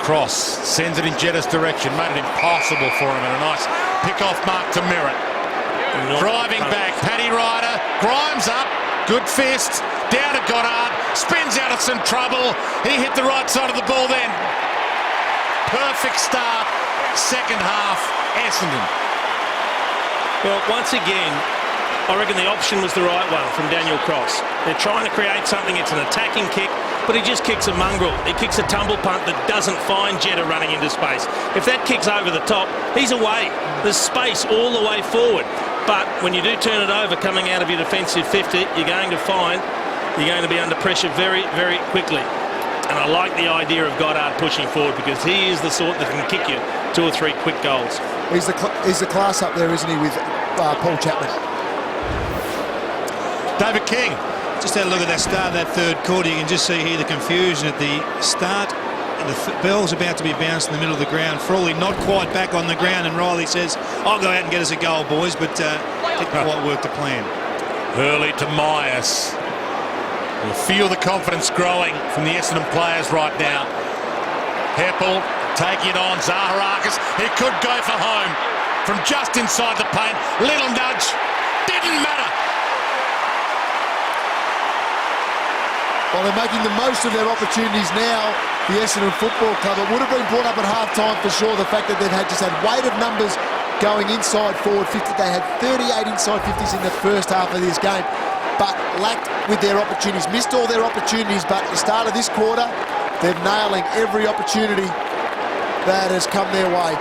Cross sends it in Jetta's direction, made it impossible for him, and a nice pick-off mark to Merritt. Driving back, Paddy Ryder, Grimes up, good fist, down to Goddard, spins out of some trouble. He hit the right side of the ball then. Perfect start, second half, Essendon. Well, once again, I reckon the option was the right one from Daniel Cross. They're trying to create something. It's an attacking kick, but he just kicks a mongrel. He kicks a tumble punt that doesn't find Jetta running into space. If that kicks over the top, he's away. There's space all the way forward. But when you do turn it over coming out of your defensive 50, you're going to be under pressure very, very quickly. And I like the idea of Goddard pushing forward because he is the sort that can kick you 2 or 3 quick goals. He's the class up there, isn't he, with Paul Chapman? David King. Just had a look at that start of that third quarter. You can just see here the confusion at the start. And the bell's about to be bounced in the middle of the ground. Frawley not quite back on the ground, and Riley says, I'll go out and get us a goal, boys, but didn't quite work to plan. Hurley to Myers. You'll feel the confidence growing from the Essendon players right now. Heppel taking it on. Zaharakis. He could go for home from just inside the paint. Little nudge. Didn't matter. Well, they're making the most of their opportunities now, the Essendon Football Club. It would have been brought up at half-time for sure, the fact that they've just had weight of numbers going inside forward 50. They had 38 inside 50s in the first half of this game, but lacked with their opportunities, missed all their opportunities, but at the start of this quarter, they're nailing every opportunity that has come their way.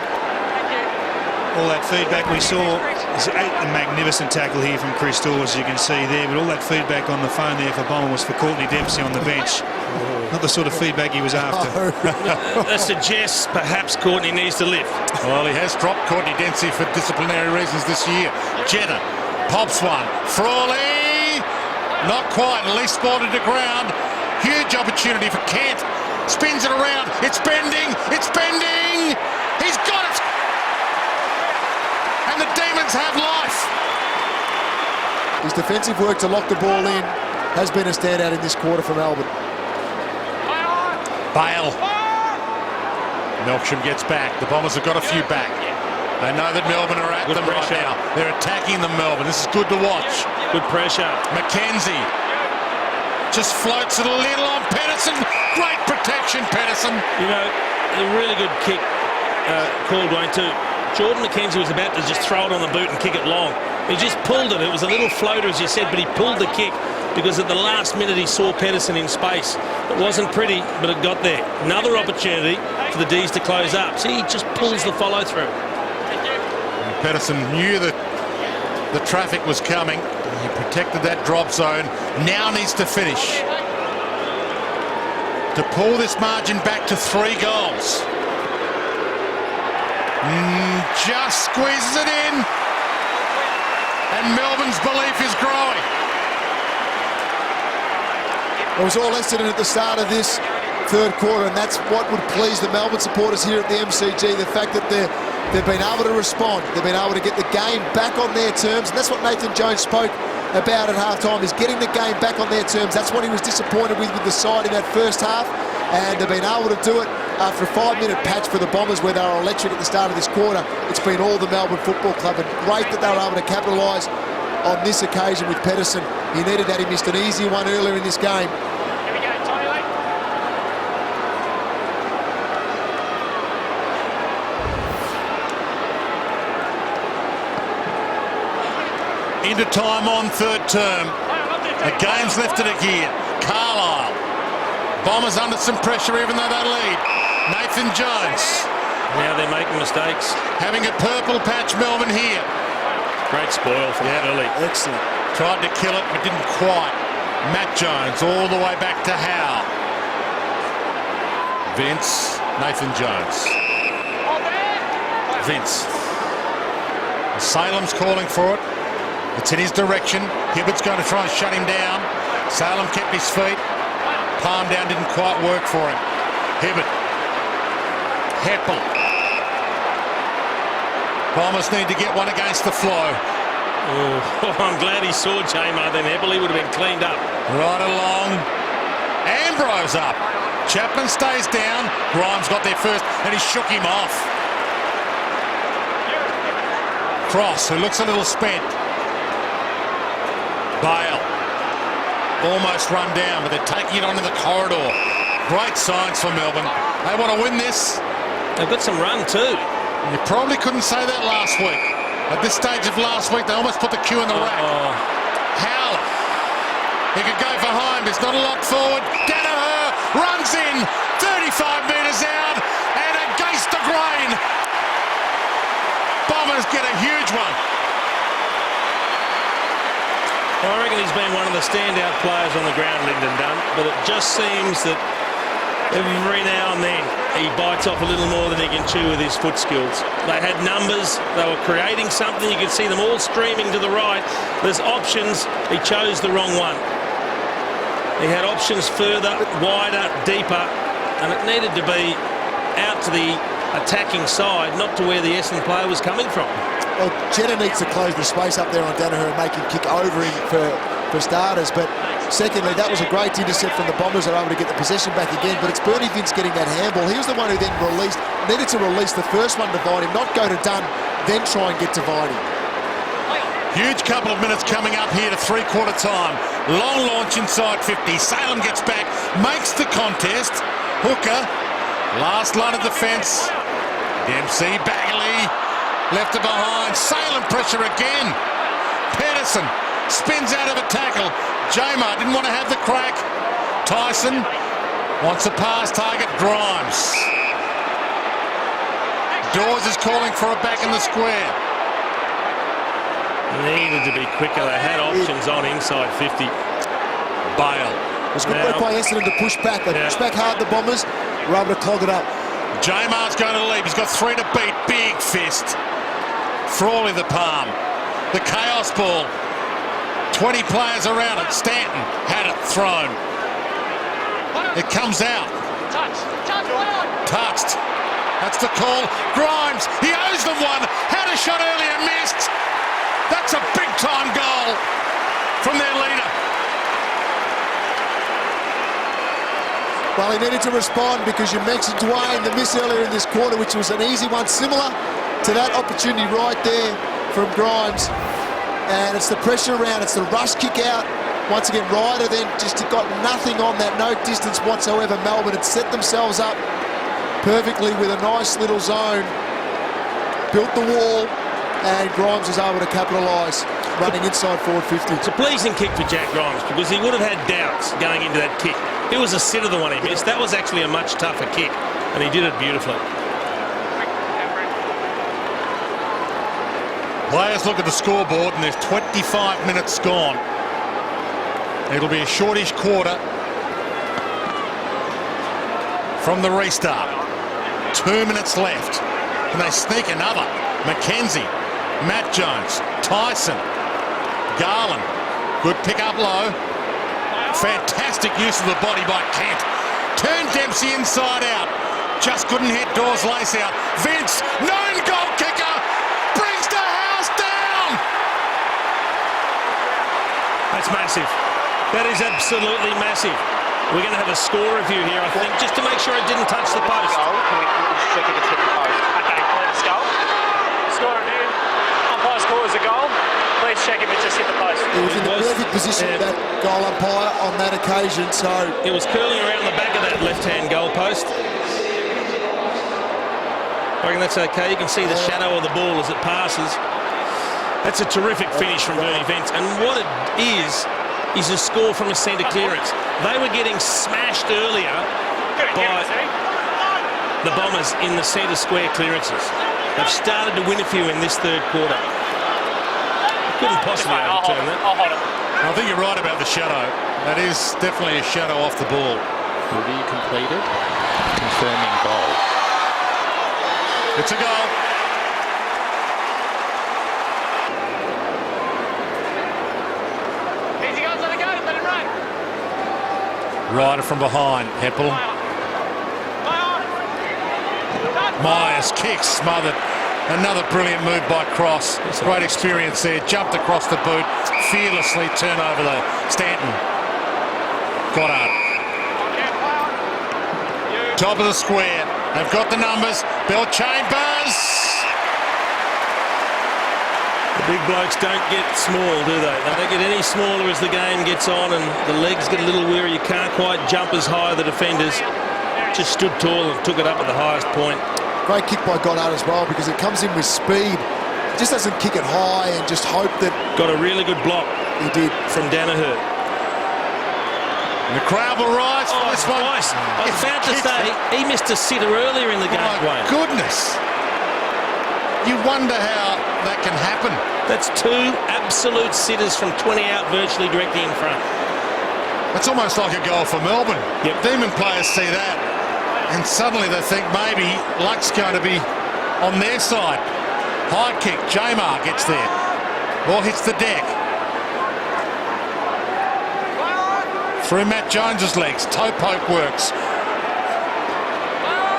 All that feedback we saw is a magnificent tackle here from Chris Dawes, as you can see there, but all that feedback on the phone there for Bomber was for Courtney Dempsey on the bench. Not the sort of feedback he was after. That suggests perhaps Courtney needs to lift. Well, he has dropped Courtney Dempsey for disciplinary reasons this year. Jetta pops one. Frawley, not quite. Least ball to the ground. Huge opportunity for Kent. Spins it around. It's bending. It's bending. He's got it. And the Demons have life. His defensive work to lock the ball in has been a standout in this quarter for Melbourne. Bale. Melksham gets back. The Bombers have got a few back. They know that Melbourne are at them right now. They're attacking them, Melbourne. This is good to watch. Good pressure. McKenzie just floats it a little on Pedersen. Great protection, Pedersen. You know, a really good kick called, Wayne, too. Jordan McKenzie was about to just throw it on the boot and kick it long. He just pulled it. It was a little floater, as you said, but he pulled the kick because at the last minute he saw Pedersen in space. It wasn't pretty, but it got there. Another opportunity for the D's to close up. See, he just pulls the follow-through. Pedersen knew that the traffic was coming. He protected that drop zone. Now needs to finish to pull this margin back to 3 goals. Just squeezes it in, and Melbourne's belief is growing. It was all Essendon at the start of this third quarter, and that's what would please the Melbourne supporters here at the MCG, the fact that they've been able to respond. They've been able to get the game back on their terms, and that's what Nathan Jones spoke about at halftime, is getting the game back on their terms. That's what he was disappointed with the side in that first half, and they've been able to do it after a 5-minute patch for the Bombers where they were electric at the start of this quarter. It's been all the Melbourne Football Club, and great that they were able to capitalise on this occasion with Pedersen. He needed that. He missed an easy one earlier in this game. Into time on third term. The game's left it a gear. Carlisle. Bombers under some pressure even though they lead. Nathan Jones. Now they're making mistakes. Having a purple patch, Melbourne here. Great spoil from early. Excellent. Tried to kill it but didn't quite. Matt Jones all the way back to Howe. Vince. Nathan Jones. Vince. Salem's calling for it. It's in his direction. Hibbert's going to try and shut him down. Salem kept his feet. Palm down didn't quite work for him. Hibbert. Heppel. Bombers need to get one against the flow. Oh, I'm glad he saw J-Mar then. Heppel, he would have been cleaned up. Right along. Ambrose up. Chapman stays down. Grimes got there first, and he shook him off. Cross, who looks a little spent. Bale. Almost run down, but they're taking it onto the corridor. Great signs for Melbourne. They want to win this. They've got some run too. You probably couldn't say that last week. At this stage of last week, they almost put the cue in the rack. Howler. He could go for home. There's not a lot forward. Danaher runs in. 35 metres out. And against the grain. Bombers get a huge one. I reckon he's been one of the standout players on the ground, Lyndon Dunn, but it just seems that every now and then he bites off a little more than he can chew with his foot skills. They had numbers, they were creating something, you could see them all streaming to the right. There's options, he chose the wrong one. He had options further, wider, deeper, and it needed to be out to the attacking side, not to where the Essendon player was coming from. Well, Jenner needs to close the space up there on Danaher and make him kick over him for starters. But secondly, that was a great intercept from the Bombers. They're able to get the possession back again. But it's Bernie Vince getting that handball. He was the one who then needed to release the first one to Viney, not go to Dunn, then try and get to Viney. Huge couple of minutes coming up here to three-quarter time. Long launch inside 50. Salem gets back, makes the contest. Hooker, last line of defence. Dempsey, Bagley. Left it behind. Salem pressure again. Pedersen spins out of a tackle. Jamar didn't want to have the crack. Tyson wants a pass target. Grimes. Dawes is calling for a back in the square. Needed to be quicker. They had options on inside 50. Bale. It was good work by Essendon to push back. They pushed back hard, the Bombers were able to clog it up. Jamar's going to lead. He's got 3 to beat. Big fist. Frawley the palm. The chaos ball. 20 players around it. Stanton had it thrown. It comes out. Touched. That's the call. Grimes, he owes them one. Had a shot earlier, missed. That's a big-time goal from their leader. Well, he needed to respond because you mentioned Dwayne, the miss earlier in this quarter, which was an easy one, similar to that opportunity right there from Grimes. And it's the pressure around, it's the rush kick out. Once again, Ryder then just got nothing on that, no distance whatsoever. Melbourne had set themselves up perfectly with a nice little zone, built the wall, and Grimes was able to capitalise, running inside forward 50. It's a pleasing kick for Jack Grimes because he would have had doubts going into that kick. It was a sitter, the one he missed. That was actually a much tougher kick, and he did it beautifully. Players look at the scoreboard and there's 25 minutes gone. It'll be a shortish quarter from the restart. 2 minutes left. Can they sneak another? McKenzie, Matt Jones, Tyson, Garland. Good pick up low. Fantastic use of the body by Kent. Turned Dempsey inside out. Just couldn't hit Dawes lace out. Vince, known goal kicker, brings the house down. That's massive. That is absolutely massive. We're going to have a score review here, I think, just to make sure it didn't touch the post. Can we just check if it's hit the post? Okay, let's go. Score review. Umpire scores a goal. Please check if it just hit the post. He was in the perfect position, that goal umpire, on that occasion, so... It was curling around the back of that left-hand goal post. I reckon that's okay. You can see the shadow of the ball as it passes. That's a terrific finish from Bernie Vince. And what it is a score from a centre clearance. They were getting smashed earlier by the Bombers in the centre square clearances. They've started to win a few in this third quarter. Couldn't possibly overturn that. I'll hold it. I think you're right about the shadow. That is definitely a shadow off the ball. Review completed. Confirming goal. It's a goal. Easy guys, let it go. Let it run. Ryder from behind. Heppel. Myers kicks, smothered. Another brilliant move by Cross. Great experience there. Jumped across the boot. Fearlessly turn over the Stanton. Goddard. Top of the square. They've got the numbers. Bell Chambers. The big blokes don't get small, do they? They don't get any smaller as the game gets on and the legs get a little weary. You can't quite jump as high, the defenders. Just stood tall and took it up at the highest point. Great kick by Goddard as well, because it comes in with speed. He just doesn't kick it high and just hope that... Got a really good block. He did. From Danaher. And the crowd will rise for this one. Nice. I was about to say, he missed a sitter earlier in the game, My Wayne. goodness. You wonder how that can happen. That's two absolute sitters from 20 out, virtually directly in front. It's almost like a goal for Melbourne. Yep. Demon players see that, and suddenly they think maybe luck's going to be on their side. High kick, Jamar gets there. Ball hits the deck. Through Matt Jones's legs, toe poke works.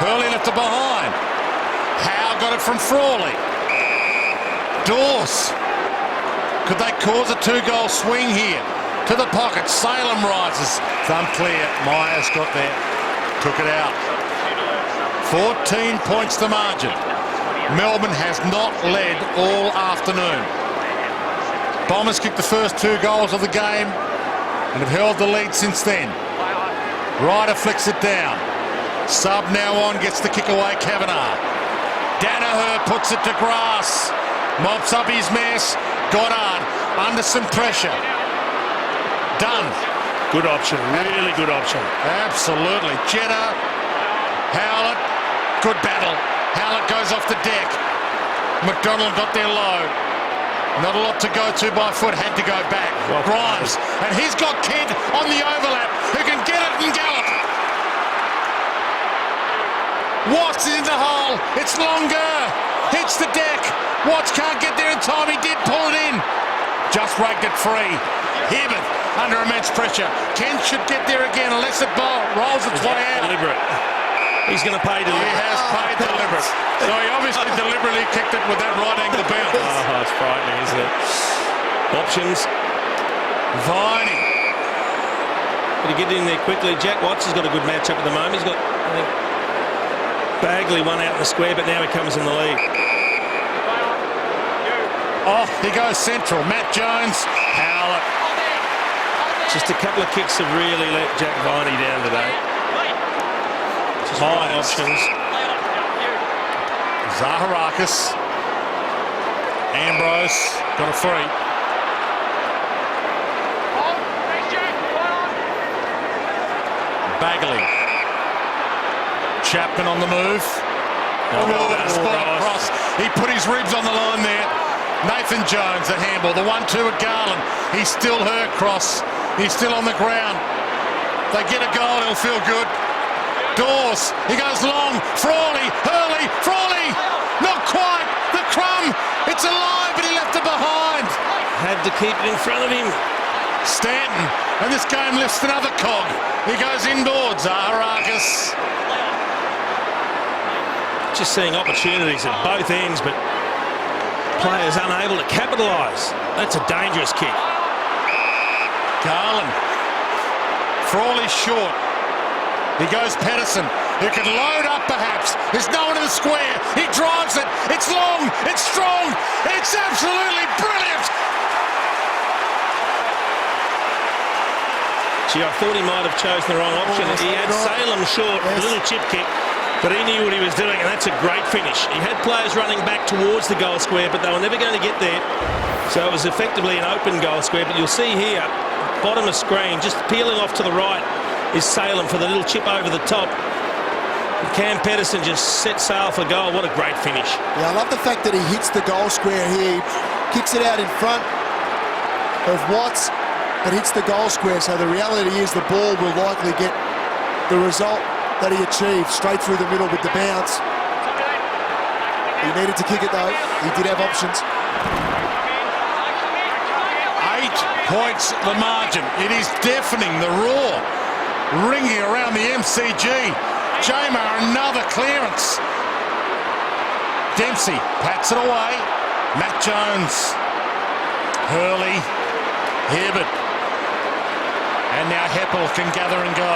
Hurley left it behind. Howe got it from Frawley. Dawes. Could they cause a 2-goal swing here? To the pocket, Salem rises. It's unclear. Myers got there. Took it out. 14 points to margin. Melbourne has not led all afternoon. Bombers kicked the first 2 goals of the game and have held the lead since then. Ryder flicks it down. Sub now on, gets the kick away, Kavanagh. Danaher puts it to grass. Mops up his mess. Goddard under some pressure. Done. Good option, really good option. Absolutely. Jeddah, Howlett, good battle. Howlett goes off the deck. McDonald got there low. Not a lot to go to by foot, had to go back. Well, Grimes, and he's got Kidd on the overlap who can get it and gallop. Watts is in the hole. It's longer. Hits the deck. Watts can't get there in time. He did pull it in. Just raked it free. Hibbert under immense pressure. Kent should get there again unless it rolls its way out. Deliberate. He's going to pay deliberate. He has paid deliberate. So he obviously deliberately kicked it with that right angle bounce. Oh, it's frightening, isn't it? Options. Viney. But he get in there quickly. Jack Watts has got a good matchup at the moment. He's got, I think, Bagley one out in the square, but now he comes in the lead. Oh, he goes central. Matt Jones. Howlett. Just a couple of kicks have really let Jack Viney down today. Just right options. Zaharakis. Ambrose got a free. Bagley. Chapman on the move. Cross. He put his ribs on the line there. Nathan Jones, the handball. The 1-2 at Garland. He's still hurt, Cross. He's still on the ground. They get a goal, it'll feel good. Dawes, he goes long. Frawley, Hurley, Frawley. Not quite. The crumb. It's alive, but he left it behind. Had to keep it in front of him. Stanton, and this game lifts another cog. He goes inboards. Zaharakis. Just seeing opportunities at both ends, but players unable to capitalise. That's a dangerous kick. Garland. Frawley short. He goes Pedersen, who can load up perhaps. There's no one in the square. He drives it. It's long. It's strong. It's absolutely brilliant. Gee, I thought he might have chosen the wrong option. He had Salem short, a little chip kick, but he knew what he was doing, and that's a great finish. He had players running back towards the goal square, but they were never going to get there. So it was effectively an open goal square. But you'll see here, bottom of screen, just peeling off to the right is Salem for the little chip over the top. And Cam Pedersen just set sail for goal. What a great finish. Yeah, I love the fact that he hits the goal square here. He kicks it out in front of Watts, but hits the goal square. So the reality is the ball will likely get the result that he achieved straight through the middle with the bounce. He needed to kick it though. He did have options. 8 points the margin. It is deafening, the roar ringing around the MCG. Jamar, another clearance. Dempsey pats it away. Matt Jones. Hurley. Hibbert. And now Heppel can gather and go.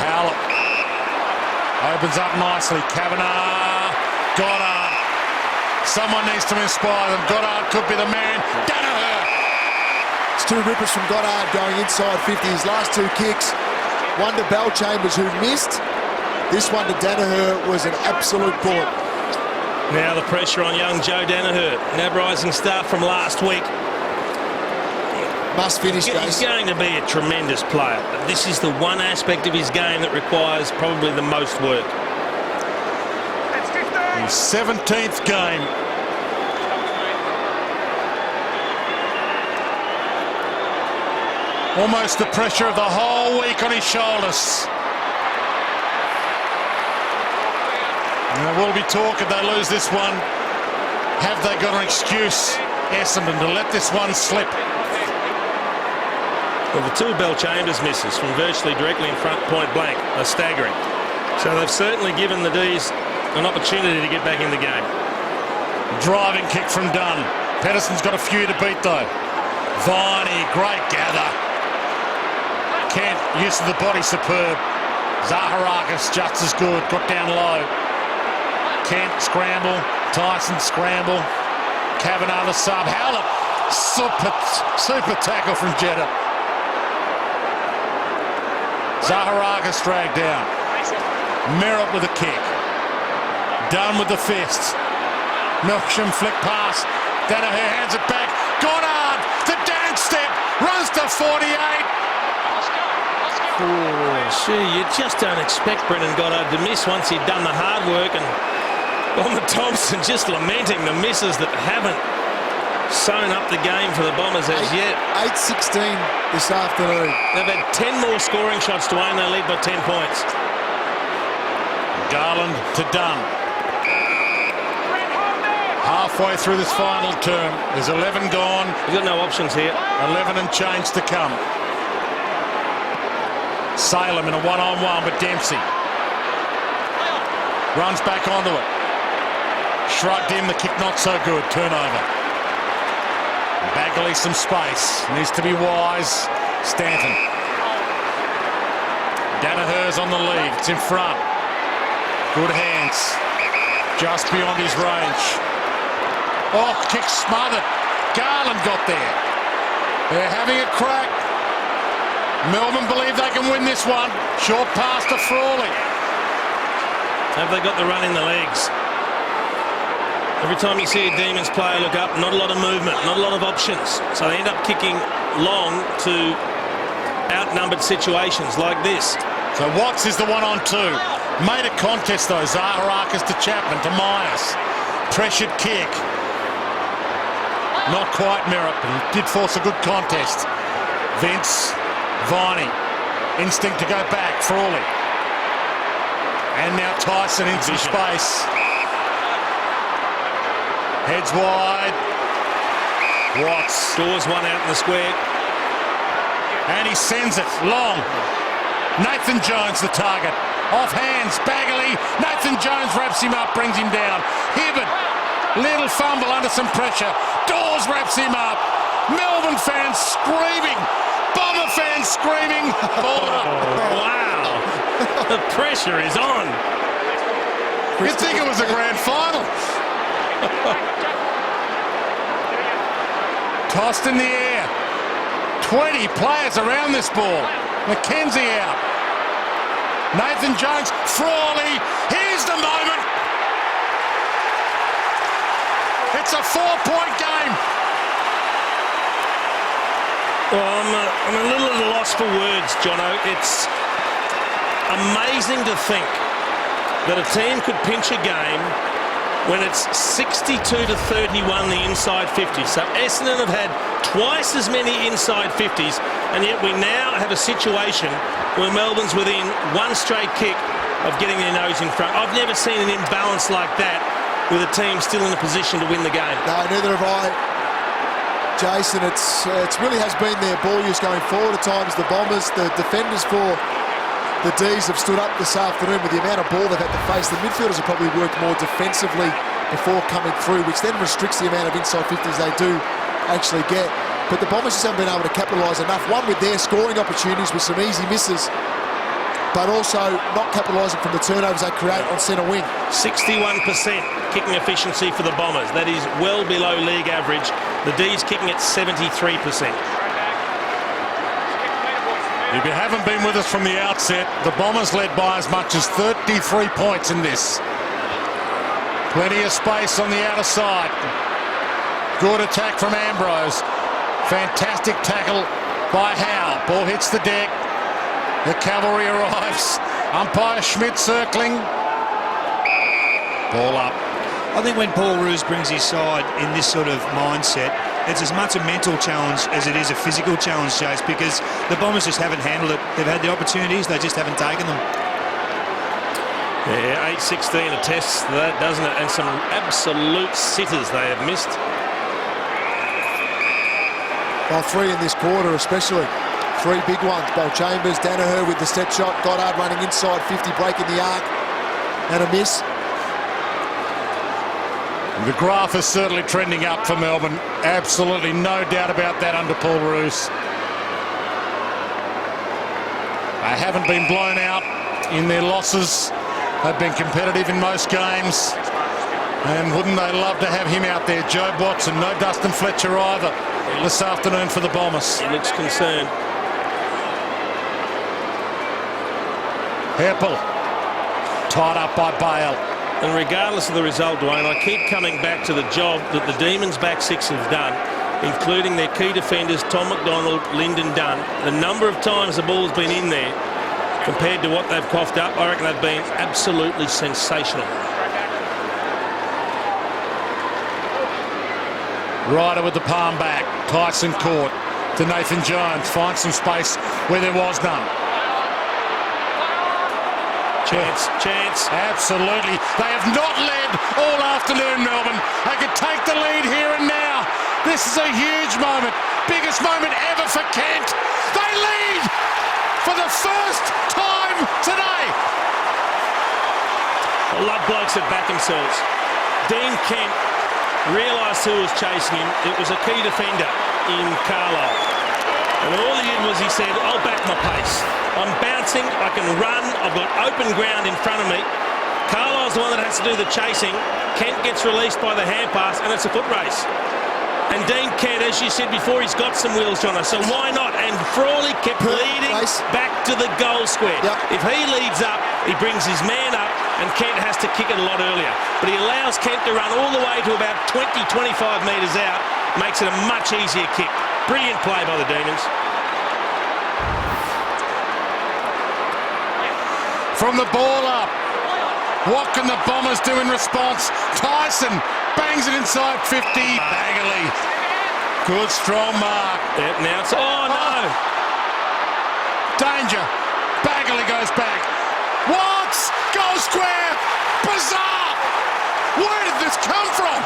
Howlett opens up nicely. Kavanagh, Goddard. Someone needs to inspire them. Goddard could be the man. Danaher. It's two rippers from Goddard going inside 50. His last two kicks, one to Bellchambers, who missed. This one to Danaher was an absolute bullet. Now the pressure on young Joe Danaher, NAB Rising star from last week. Must finish, He's guys. going to be a tremendous player. But this is the one aspect of his game that requires probably the most work. His 17th game. Almost the pressure of the whole week on his shoulders. And there will be talk if they lose this one. Have they got an excuse, Essendon, to let this one slip? Well, the two Bellchambers misses from virtually directly in front, point blank, are staggering. So they've certainly given the D's an opportunity to get back in the game. Driving kick from Dunn. Pedersen's got a few to beat though. Viney, great gather. Kent, use of the body superb. Zaharakis just as good, got down low. Kent scramble, Tyson scramble. Kavanagh the sub. Howlett, super tackle from Jeddah. Zaharakis dragged down. Merritt with a kick. Dunn with the fist. Milksham flick pass. Danaher hands it back. Goddard, the dance step, runs to 48. Oh, gee, you just don't expect Brendan Goddard to miss once he'd done the hard work. And Bomber Thompson just lamenting the misses that haven't sewn up the game for the Bombers as yet. 8-16 this afternoon. They've had 10 more scoring shots to own their lead by 10 points. Garland to Dunn. Halfway through this final term, there's 11 gone. We've got no options here. 11 and change to come. Salem in a one-on-one with Dempsey. Runs back onto it. Shrugged in, the kick not so good. Turnover. Bagley some space. Needs to be wise. Stanton. Danaher's on the lead. It's in front. Good hands. Just beyond his range. Oh, kick smothered. Garland got there. They're having a crack. Melbourne believe they can win this one. Short pass to Frawley. Have they got the run in the legs? Every time you see a Demons player look up, not a lot of movement, not a lot of options. So they end up kicking long to outnumbered situations like this. So Watts is the 1-on-2. Made a contest though. Zaharakis to Chapman to Myers. Pressured kick. Not quite Merritt, but he did force a good contest. Vince, Viney. Instinct to go back. Frawley. And now Tyson in some space. Heads wide. Watts. Scores one out in the square. And he sends it long. Nathan Jones the target. Off hands. Bagley. Nathan Jones wraps him up, brings him down. Hibbert. Little fumble under some pressure. Dawes wraps him up. Melbourne fans screaming. Bomber fans screaming. Ball up. Wow. The pressure is on. You'd think it was a grand final. Tossed in the air. 20 players around this ball. McKenzie out. Nathan Jones. Frawley. Here's the moment. It's a 4-point game. Well, I'm a little at a loss for words, Jono. It's amazing to think that a team could pinch a game when it's 62-31 the inside 50. So Essendon have had twice as many inside 50s, and yet we now have a situation where Melbourne's within one straight kick of getting their nose in front. I've never seen an imbalance like that with a team still in a position to win the game. No, neither have I. Jason, it really has been their ball use going forward at times. The Bombers, the defenders for the D's have stood up this afternoon with the amount of ball they've had to face. The midfielders have probably worked more defensively before coming through, which then restricts the amount of inside 50s they do actually get. But the Bombers just haven't been able to capitalise enough. One with their scoring opportunities with some easy misses. but also not capitalising from the turnovers they create on centre wing. 61% kicking efficiency for the Bombers. That is well below league average. The D's kicking at 73%. If you haven't been with us from the outset, the Bombers led by as much as 33 points in this. Plenty of space on the outer side. Good attack from Ambrose. Fantastic tackle by Howe. Ball hits the deck. The cavalry arrives. Umpire Schmidt circling. Ball up. I think when Paul Roos brings his side in this sort of mindset, it's as much a mental challenge as it is a physical challenge, Chase, because the Bombers just haven't handled it. They've had the opportunities, they just haven't taken them. Yeah, 8-16 attests to that, doesn't it? And some absolute sitters they have missed. Well, 3 in this quarter especially. 3 big ones. Bowl Chambers, Danaher with the set shot, Goddard running inside 50, breaking the arc, and a miss. The graph is certainly trending up for Melbourne. Absolutely no doubt about that under Paul Roos. They haven't been blown out in their losses. They've been competitive in most games. And wouldn't they love to have him out there? Joe Watson, no Dustin Fletcher either this afternoon for the Bombers. He looks concerned. Heppel, tied up by Bale. And regardless of the result, Dwayne, I keep coming back to the job that the Demons back six have done, including their key defenders, Tom McDonald, Lyndon Dunn. The number of times the ball's been in there compared to what they've coughed up, I reckon they've been absolutely sensational. Ryder with the palm back. Tyson Court to Nathan Jones. Finds some space where there was none. Chance. Absolutely. They have not led all afternoon, Melbourne. They could take the lead here and now. This is a huge moment. Biggest moment ever for Kent. They lead for the first time today. I love blokes that back themselves. Dean Kent realised who was chasing him. It was a key defender in Carlisle. And all he did was he said, I'll back my pace. I'm bouncing, I can run, I've got open ground in front of me. Carlisle's the one that has to do the chasing. Kent gets released by the hand pass and it's a foot race. And Dean Kent, as you said before, he's got some wheels, Jono, so why not? And Frawley kept leading back to the goal square. If he leads up, he brings his man up and Kent has to kick it a lot earlier. But he allows Kent to run all the way to about 20-25 metres out, makes it a much easier kick. Brilliant play by the Demons. From the ball up, what can the Bombers do in response? Tyson bangs it inside 50. Bagley, good strong mark. Yep, now it's, oh no! Danger, Bagley goes back. Watts, goal square, bizarre! Where did this come from?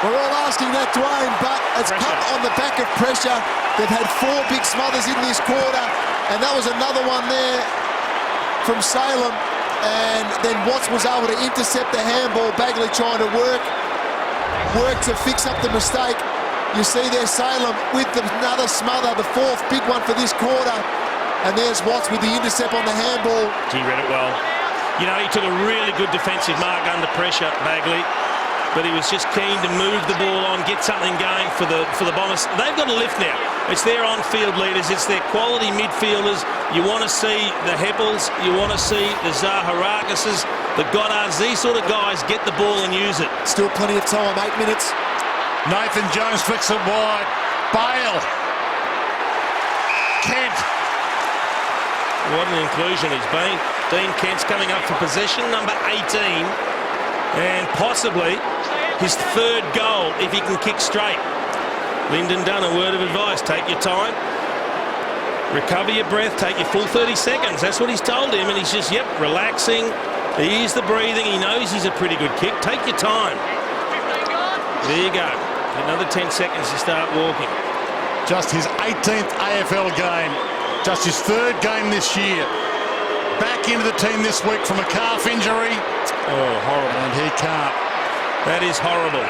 We're all asking that, Dwayne, but it's come on the back of pressure. They've had 4 big smothers in this quarter, and that was another one there from Salem, and then Watts was able to intercept the handball. Bagley trying to work to fix up the mistake. You see there Salem with another smother, the 4th big one for this quarter, and there's Watts with the intercept on the handball. He read it well. You know, he took a really good defensive mark under pressure, Bagley, but he was just keen to move the ball on, get something going for the Bombers. They've got a lift now. It's their on-field leaders. It's their quality midfielders. You want to see the Heppels. You want to see the Zaharakases, the Goddards. These sort of guys get the ball and use it. Still plenty of time, 8 minutes. Nathan Jones flicks it wide. Bale. Kent. What an inclusion he's been. Dean Kent's coming up for possession, number 18. And possibly his 3rd goal if he can kick straight. Lyndon Dunn, a word of advice, take your time, recover your breath, take your full 30 seconds. That's what he's told him, and he's just, relaxing, ease the breathing. He knows he's a pretty good kick. Take your time. There you go. Another 10 seconds to start walking. Just his 18th AFL game, just his 3rd game this year. Back into the team this week from a calf injury. Oh, horrible. And he can't. That is horrible.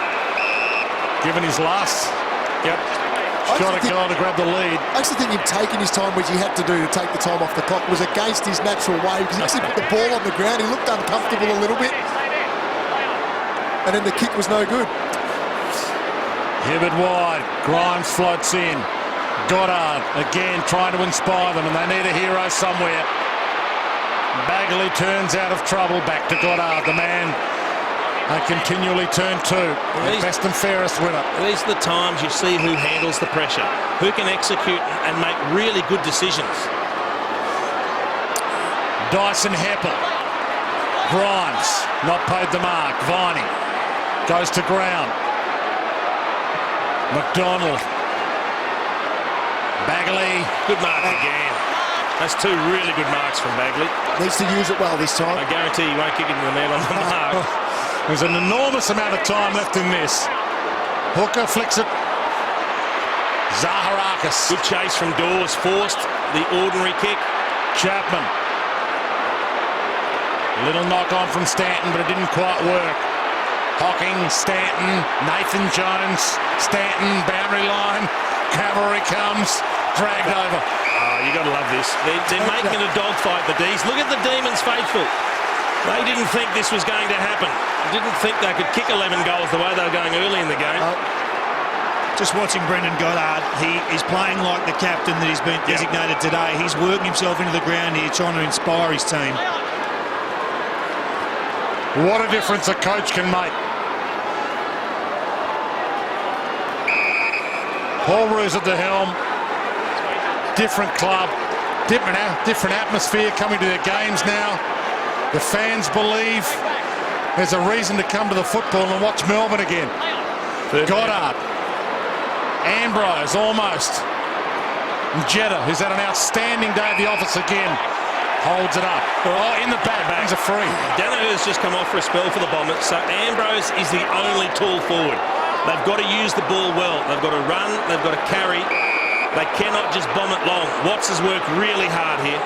Given his last. Yep. Got a goal to grab the lead. I actually think him taking his time, which he had to do to take the time off the clock, was against his natural way because he actually put the ball on the ground. He looked uncomfortable a little bit. And then the kick was no good. Hibberd wide. Grimes floats in. Goddard again trying to inspire them, and they need a hero somewhere. Bagley turns out of trouble. Back to Goddard, the man they continually turn to. The best and fairest winner. These are the times you see who handles the pressure, who can execute and make really good decisions. Dyson Heppel. Grimes not paid the mark. Viney goes to ground. McDonald. Bagley. Good mark again. That's two really good marks from Bagley. Needs to use it well this time. I guarantee you won't kick it to the man on the mark. There's an enormous amount of time left in this. Hooker flicks it. Zaharakis. Good chase from Dawes. Forced the ordinary kick. Chapman. A little knock on from Stanton, but it didn't quite work. Hocking, Stanton, Nathan Jones, Stanton, boundary line. Cavalry comes, dragged over. Oh, you got to love this. They're making it a dogfight, the D's. Look at the Demons faithful. They didn't think this was going to happen. Didn't think they could kick 11 goals the way they were going early in the game. Just watching Brendan Goddard, he is playing like the captain that he's been designated today. He's working himself into the ground here, trying to inspire his team. What a difference a coach can make. Paul Roos at the helm. Different club, different atmosphere coming to their games now. The fans believe there's a reason to come to the football and watch Melbourne again. Goddard. Ambrose almost. And Jetta, who's had an outstanding day at the office again, holds it up. Oh, in the back. Bangs a free. Danaher's just come off for a spell for the Bombers, so Ambrose is the only tall forward. They've got to use the ball well. They've got to run, they've got to carry. They cannot just bomb it long. Watts has worked really hard here.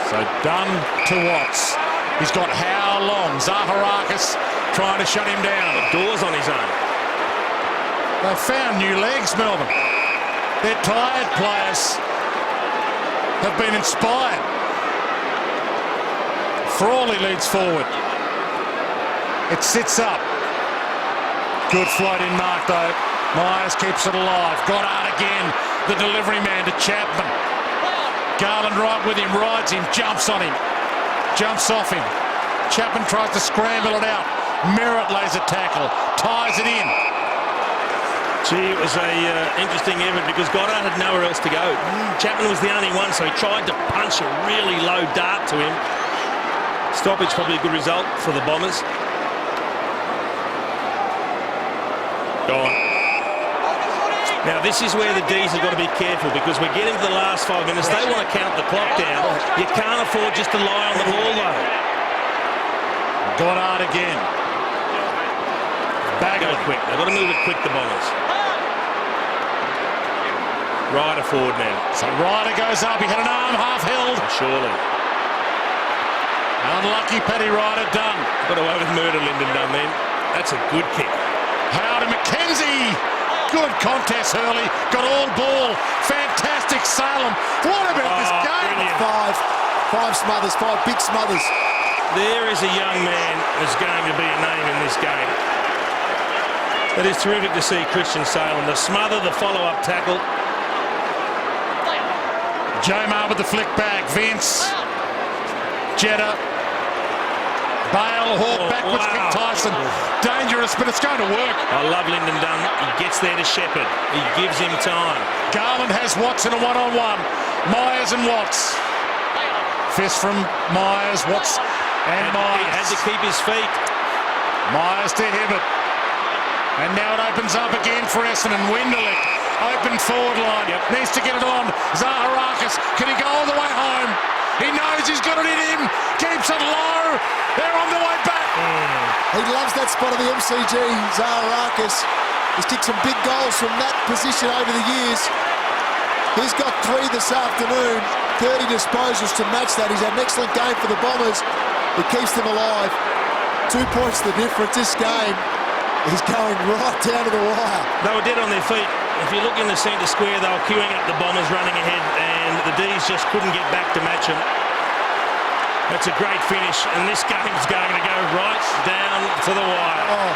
So Dunn to Watts. He's got how long? Zaharakis trying to shut him down. Doors on his own. They've found new legs, Melbourne. Their tired players have been inspired. Frawley leads forward. It sits up. Good float in mark though. Myers keeps it alive. Goddard again. The delivery man to Chapman. Garland right with him, rides him, jumps on him. Jumps off him. Chapman tries to scramble it out. Merritt lays a tackle. Ties it in. Gee, it was a interesting effort because Goddard had nowhere else to go. Chapman was the only one, so he tried to punch a really low dart to him. Stoppage probably a good result for the Bombers. Gone. Now, this is where the D's have got to be careful because we're getting to the last 5 minutes. They want to count the clock down. You can't afford just to lie on the ball, though. Goddard again. Bagley quick. They've got to move it quick, the Bombers. Ryder forward now. So Ryder goes up. He had an arm half held. Surely. Unlucky Paddy Ryder done. Got away with murder, Lyndon Dunn then. That's a good kick. Howard and McKenzie. Good contest, Hurley. Got all ball. Fantastic Salem. What about this game? Brilliant. Five smothers, 5 big smothers. There is a young man who's going to be a name in this game. It is terrific to see Christian Salem. The smother, the follow-up tackle. Jomar with the flick back. Vince. Jetta. Bale, Hawk, backwards kick Tyson. Dangerous, but it's going to work. I love Lyndon Dunn. He gets there to Shepherd. He gives him time. Garland has Watts in a one-on-one. Myers and Watts. Fist from Myers, Watts and Myers. He had to keep his feet. Myers to Hibbert. And now it opens up again for Essendon. Winderlich, open forward line. Needs to get it on. Zaharakis, can he go all the way home? He knows he's got it in him. Keeps it low. They're on the way back. He loves that spot of the MCG, Zaharakis. He's kicked some big goals from that position over the years. He's got 3 this afternoon, 30 disposals to match that. He's had an excellent game for the Bombers. It keeps them alive. 2 points the difference. This game is going right down to the wire. They were dead on their feet. If you look in the centre square, they were queuing up the Bombers running ahead, and the D's just couldn't get back to match them. That's a great finish, and this game's going to go right down to the wire. Oh.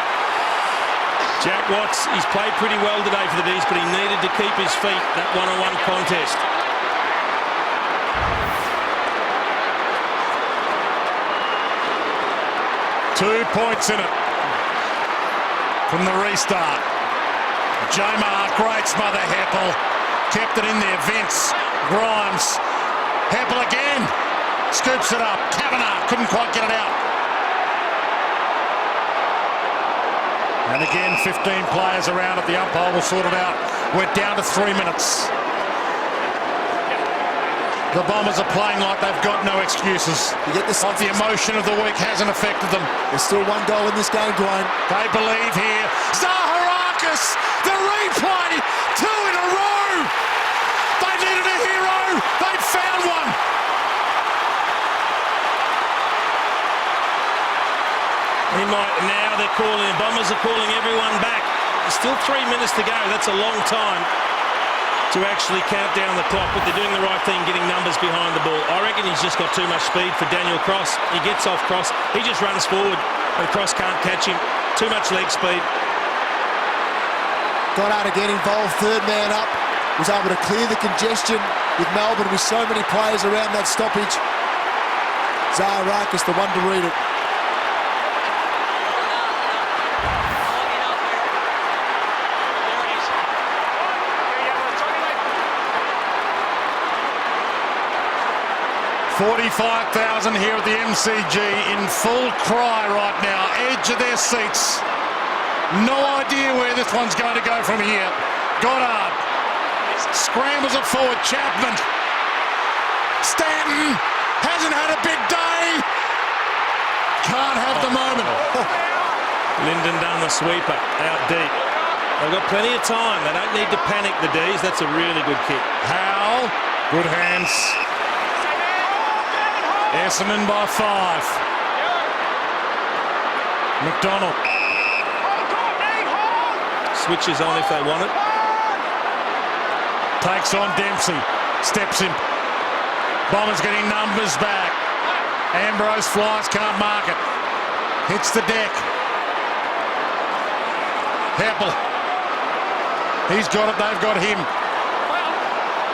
Jack Watts, he's played pretty well today for the D's, but he needed to keep his feet, that one-on-one contest. Two points in it from the restart. Jamar, great smother. Heppel kept it in there. Vince, Grimes, Heppel again, scoops it up. Kavanagh couldn't quite get it out. And again, 15 players around at the umpire will sort it out. We're down to 3 minutes. The Bombers are playing like they've got no excuses. Like the emotion of the week hasn't affected them. There's still one goal in this game, Dwayne. They believe here. Zaharakis, the replay, 2 in a row. They needed a hero. They've found one. Now they're calling, the Bombers are calling everyone back. There's still 3 minutes to go. That's a long time to actually count down the clock, but they're doing the right thing, getting numbers behind the ball. I reckon he's just got too much speed for Daniel Cross. He gets off Cross, he just runs forward, and Cross can't catch him. Too much leg speed. Goddard again involved, third man up. Was able to clear the congestion with Melbourne with so many players around that stoppage. Zaharakis, the one to read it. $45,000 here at the MCG in full cry right now, edge of their seats. No idea where this one's going to go from here. Goddard scrambles it forward. Chapman, Stanton hasn't had a big day. Can't have the moment. Lyndon done the sweeper out deep. They've got plenty of time. They don't need to panic, the D's. That's a really good kick. Howell, good hands. Essendon by 5. McDonald. Switches on if they want it. Takes on Dempsey. Steps him. Bombers getting numbers back. Ambrose flies, can't mark it. Hits the deck. Heppel. He's got it, they've got him.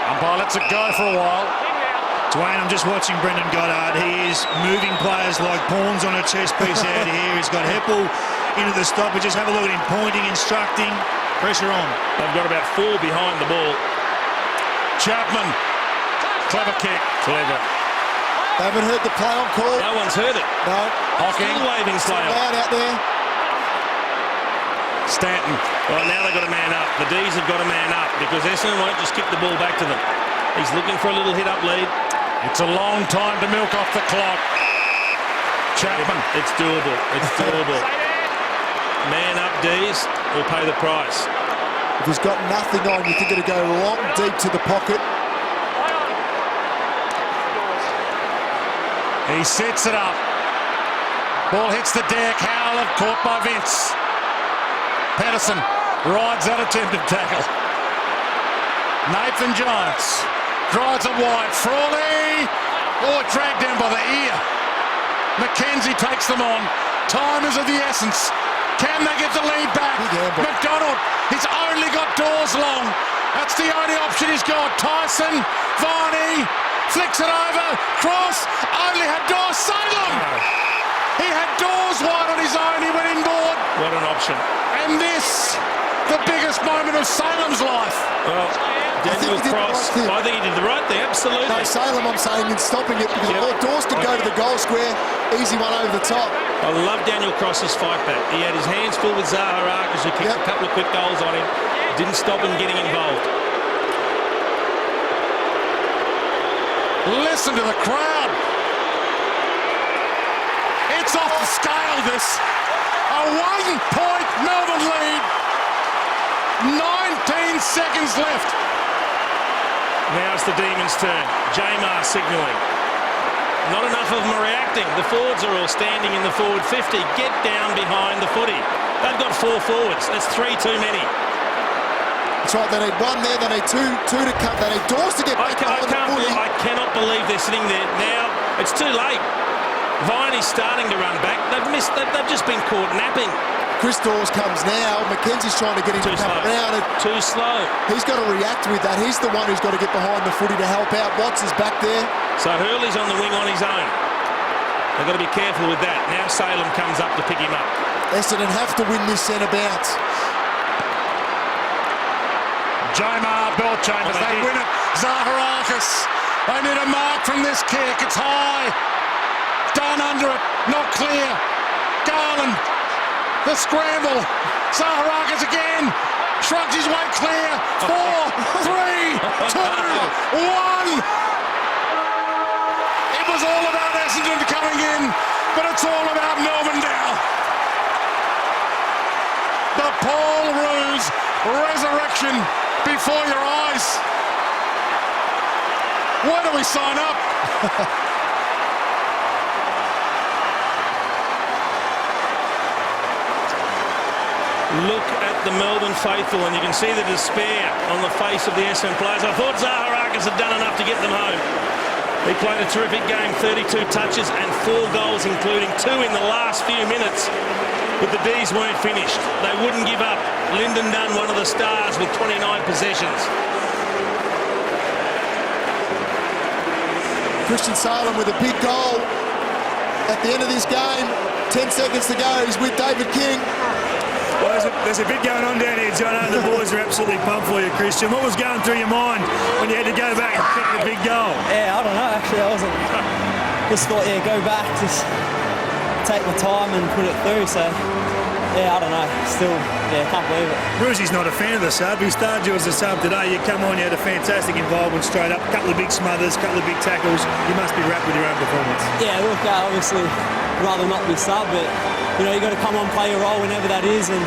Umpire lets it go for a while. Dwayne, I'm just watching Brendan Goddard. He is moving players like pawns on a chess piece out here. He's got Heppel into the stopper. Just have a look at him pointing, instructing. Pressure on. They've got about 4 behind the ball. Chapman. Clever kick. Clever. They haven't heard the play on call. No one's heard it. No. Hocking. Still waving Still play on. loud out there. Stanton. Well, now they've got a man up. The D's have got a man up because Essendon won't just kick the ball back to them. He's looking for a little hit-up lead. It's a long time to milk off the clock. Chapman. It's doable. It's doable. Man up, D's, will pay the price. If he's got nothing on, you think it'll go long deep to the pocket. He sets it up. Ball hits the deck. Howell caught by Vince. Patterson rides that attempted tackle. Nathan Giants drives it wide. Frawley. Oh, dragged down by the ear. McKenzie takes them on. Time is of the essence. Can they get the lead back? McDonald, he's only got Dawes long. That's the only option he's got. Tyson, Varney, flicks it over. Cross, only had Dawes. Salem! He had Dawes wide on his own. He went inboard. What an option. And this, the biggest moment of Salem's life. Well, Daniel Cross, I think he did the right thing, absolutely. No, Salem, I'm saying, in stopping it because Dawes could go to the goal square. Easy one over the top. I love Daniel Cross's fight back. He had his hands full with Zaharakis, who kicked a couple of quick goals on him. Didn't stop him getting involved. Listen to the crowd. It's off the scale, this. A 1-point Melbourne lead. 19 seconds left. Now it's the Demons' turn. Jamar signalling. Not enough of them are reacting. The forwards are all standing in the forward 50. Get down behind the footy. They've got 4 forwards. That's 3 too many. That's right, they need one there, they need two to come, they need Dawes to get back behind the footy. I cannot believe they're sitting there now. It's too late. Viney's starting to run back. They've just been caught napping. Chris Dawes comes now. Mackenzie's trying to get him to come around. Too slow. He's got to react with that. He's the one who's got to get behind the footy to help out. Watts is back there. So Hurley's on the wing on his own. They've got to be careful with that. Now Salem comes up to pick him up. Essendon have to win this centre bounce. Jomar Belchambers, they win it. Zaharakis, they need a mark from this kick. It's high. Done under it, not clear. Garland, the scramble. Zaharakis again, shrugs his way clear. 4, 3, 2, 1. It was all about Essendon coming in, but it's all about Melbourne now. The Paul Roos resurrection before your eyes. Why do we sign up? Look at the Melbourne faithful, and you can see the despair on the face of the Essendon players. I thought Zaharakis had done enough to get them home. He played a terrific game, 32 touches and 4 goals, including 2 in the last few minutes. But the D's weren't finished. They wouldn't give up. Lyndon Dunn, one of the stars, with 29 possessions. Christian Salem with a big goal at the end of this game. 10 seconds to go. He's with David King. Well, there's a bit going on down here, John. The boys are absolutely pumped for you, Christian. What was going through your mind when you had to go back and kick the big goal? Yeah, I don't know, actually. I wasn't... Just thought, yeah, go back, just take my time and put it through. So, yeah, I don't know. Still, yeah, can't believe it. Brucey's not a fan of the sub. He started you as a sub today. You come on, you had a fantastic involvement straight up. A couple of big smothers, a couple of big tackles. You must be wrapped with your own performance. Yeah, look, obviously, rather not be sub, but, you know, you got to come on, play your role whenever that is, and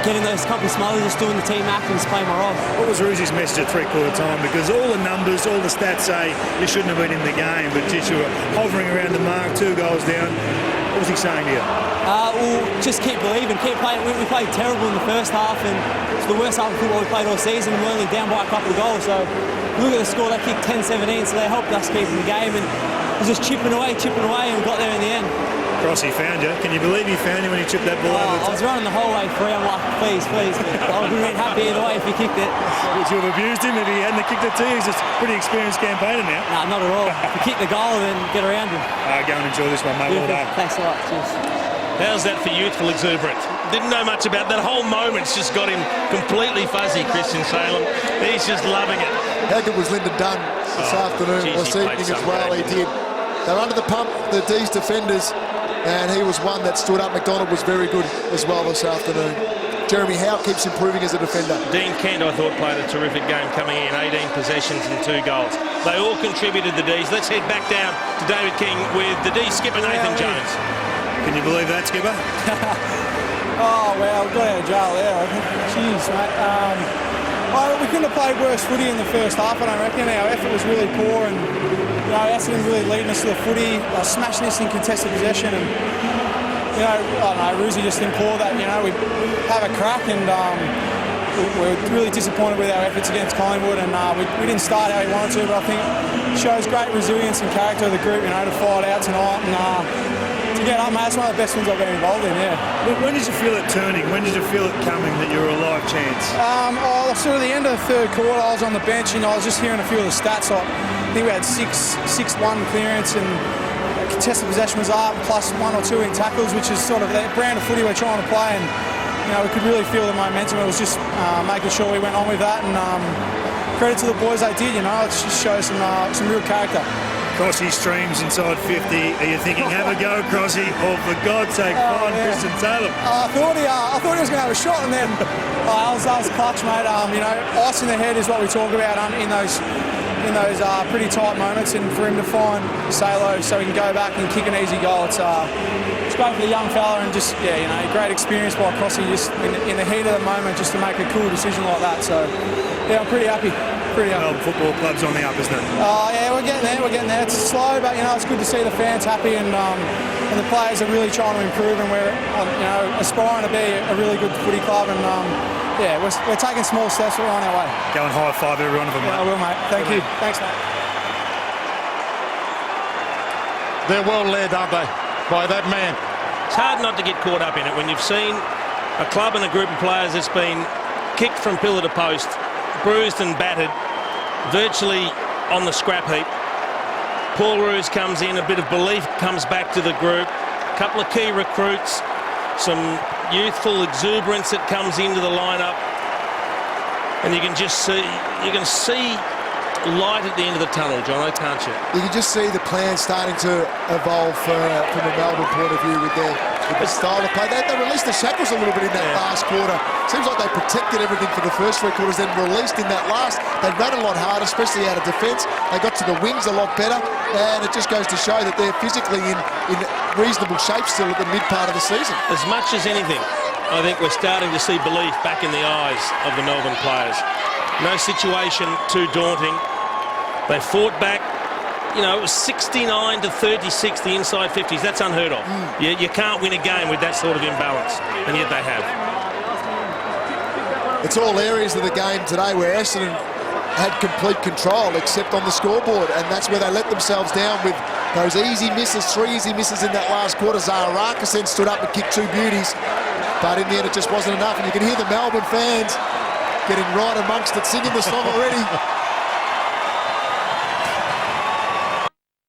getting those couple of smothers, just doing the team act and just playing my role. What was Ruzi's message at three-quarter time? Because all the numbers, all the stats say you shouldn't have been in the game, but just you were hovering around the mark, 2 goals down. What was he saying to you? Well, just keep believing, keep playing. We played terrible in the first half, and it's the worst half of football we played all season. We're only down by a couple of goals, so look at the score. They kicked 10-17, so they helped us keep in the game, and it was just chipping away, and we got there in the end. Crossy found you. Can you believe he found you when he chipped that ball over? I was running the whole way free. I'm like, please. But I would have been happy either way if he kicked it. Would you have abused him if he hadn't kicked it to you? He's a pretty experienced campaigner now. Nah, not at all. If you kick the goal, then get around him. Go and enjoy this one, mate. Well done. Thanks a lot. Cheers. How's that for youthful exuberance? Didn't know much about that. Whole moment's just got him completely fuzzy, Christian Salem. He's just loving it. How good was Lyndon Dunn this afternoon, this evening as well? He did. They're under the pump, the D's defenders, and he was one that stood up. McDonald was very good as well this afternoon. Jeremy Howe keeps improving as a defender. Dean Kent, I thought, played a terrific game coming in, 18 possessions and 2 goals. They all contributed, the D's. Let's head back down to David King with the D skipper, Nathan Jones. Can you believe that, skipper? Oh, well, we got out of jail there, I think. Jeez, mate. We couldn't have played worse footy in the first half, I don't reckon. Our effort was really poor, and Essendon really leading us to the footy, smashing us in contested possession, and I don't know, Ruzi just implored that, we'd have a crack, and we're really disappointed with our efforts against Collingwood, and we didn't start how we wanted to, but I think it shows great resilience and character of the group, to fight out tonight, and to get up, mate, that's one of the best ones I've been involved in, yeah. When did you feel it turning? When did you feel it coming that you were a live chance? Sort of the end of the third quarter, I was on the bench, and I was just hearing a few of the stats. I think we had 6-1 clearance, and contested possession was up, plus 1 or 2 in tackles, which is sort of that brand of footy we're trying to play, and we could really feel the momentum. It was just making sure we went on with that, and credit to the boys, they did. It just shows some real character. Crossy streams inside 50. Are you thinking, have a go, Crossy, or for God's sake, find Christian Salem? I thought he was going to have a shot, and then I was clutch, mate. Ice in the head is what we talk about in those pretty tight moments, and for him to find Salo so he can go back and kick an easy goal, it's great for the young fella, and just great experience by Crossy just in the heat of the moment just to make a cool decision like that. So I'm pretty happy. Melbourne Football Club's on the up, isn't it? Yeah, we're getting there. It's slow, but it's good to see the fans happy, and the players are really trying to improve, and we're aspiring to be a really good footy club, and yeah, we're taking small steps. We're on our way. Go and high five every one of them, Yeah, I mate. will, mate. Thank you. Thanks, mate. They're well led, aren't they, by that man? It's hard not to get caught up in it when you've seen a club and a group of players that's been kicked from pillar to post, bruised and battered, virtually on the scrap heap. Paul Roos comes in, a bit of belief comes back to the group, a couple of key recruits, some youthful exuberance that comes into the lineup, and you can see light at the end of the tunnel, Jono, can't you? You can just see the plan starting to evolve from a Melbourne point of view with their style of play. They released the shackles a little bit in that last quarter. Seems like they protected everything for the first 3 quarters, then released in that last. They ran a lot harder, especially out of defence. They got to the wings a lot better, and it just goes to show that they're physically in reasonable shape still at the mid part of the season. As much as anything, I think we're starting to see belief back in the eyes of the Melbourne players. No situation too daunting. They fought back. You know, it was 69 to 36, the inside 50s. That's unheard of. You can't win a game with that sort of imbalance, and yet they have. It's all areas of the game today where Essendon had complete control, except on the scoreboard, and that's where they let themselves down with those easy misses, 3 easy misses in that last quarter. Zara Rakusen stood up and kicked 2 beauties, but in the end it just wasn't enough, and you can hear the Melbourne fans getting right amongst it, singing the song already.